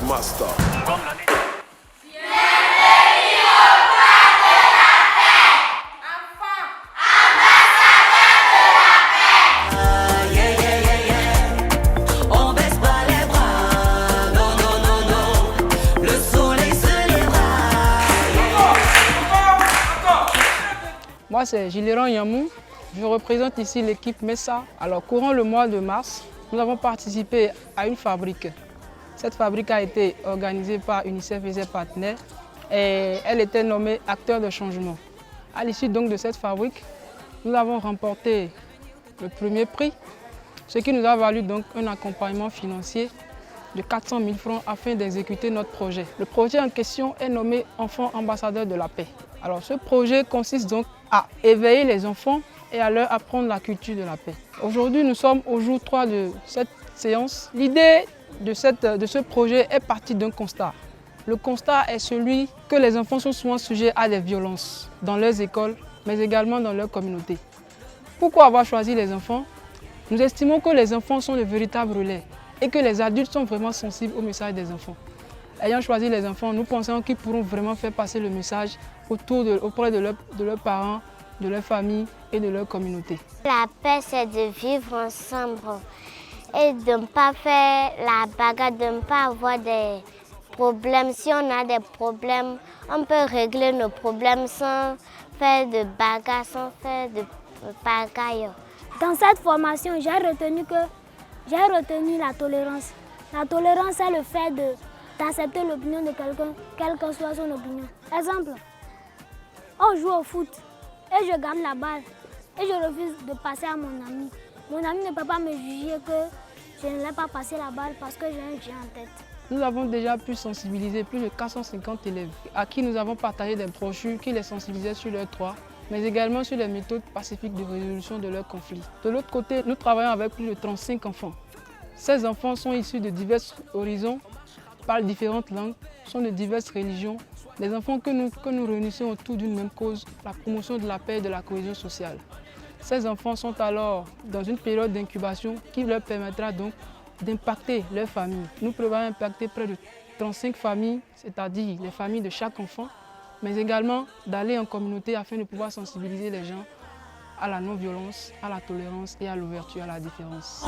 master. Moi, c'est Giléran Yamou. Je représente ici l'équipe MESA. Alors, courant le mois de mars, nous avons participé à une fabrique. Cette fabrique a été organisée par UNICEF et ses partenaires et elle était nommée acteur de changement. À l'issue donc de cette fabrique, nous avons remporté le premier prix, ce qui nous a valu donc un accompagnement financier de 400 000 francs afin d'exécuter notre projet. Le projet en question est nommé Enfants ambassadeurs de la paix. Alors ce projet consiste donc à éveiller les enfants et à leur apprendre la culture de la paix. Aujourd'hui, nous sommes au jour 3 de cette séance. L'idée de ce projet est partie d'un constat. Le constat est celui que les enfants sont souvent sujets à des violences dans leurs écoles, mais également dans leur communauté. Pourquoi avoir choisi les enfants? Nous estimons que les enfants sont de véritables relais et que les adultes sont vraiment sensibles au message des enfants. Ayant choisi les enfants, nous pensons qu'ils pourront vraiment faire passer le message auprès de leurs parents, de leur famille et de leur communauté. La paix, c'est de vivre ensemble et de ne pas faire la bagarre, de ne pas avoir des problèmes. Si on a des problèmes, on peut régler nos problèmes sans faire de bagarre, sans faire de pagaille. Dans cette formation, j'ai retenu la tolérance. La tolérance est le fait d'accepter l'opinion de quelqu'un, quelle que soit son opinion. Exemple, on joue au foot et je gagne la balle et je refuse de passer à mon ami. Mon ami ne peut pas me juger que je ne l'ai pas passé la balle parce que j'ai un chien en tête. Nous avons déjà pu sensibiliser plus de 450 élèves à qui nous avons partagé des brochures qui les sensibilisaient sur leurs droits, mais également sur les méthodes pacifiques de résolution de leurs conflits. De l'autre côté, nous travaillons avec plus de 35 enfants. Ces enfants sont issus de divers horizons, parlent différentes langues, sont de diverses religions. Des enfants que nous réunissons autour d'une même cause, la promotion de la paix et de la cohésion sociale. Ces enfants sont alors dans une période d'incubation qui leur permettra donc d'impacter leur famille. Nous prévoyons impacter près de 35 familles, c'est-à-dire les familles de chaque enfant, mais également d'aller en communauté afin de pouvoir sensibiliser les gens à la non-violence, à la tolérance et à l'ouverture à la différence.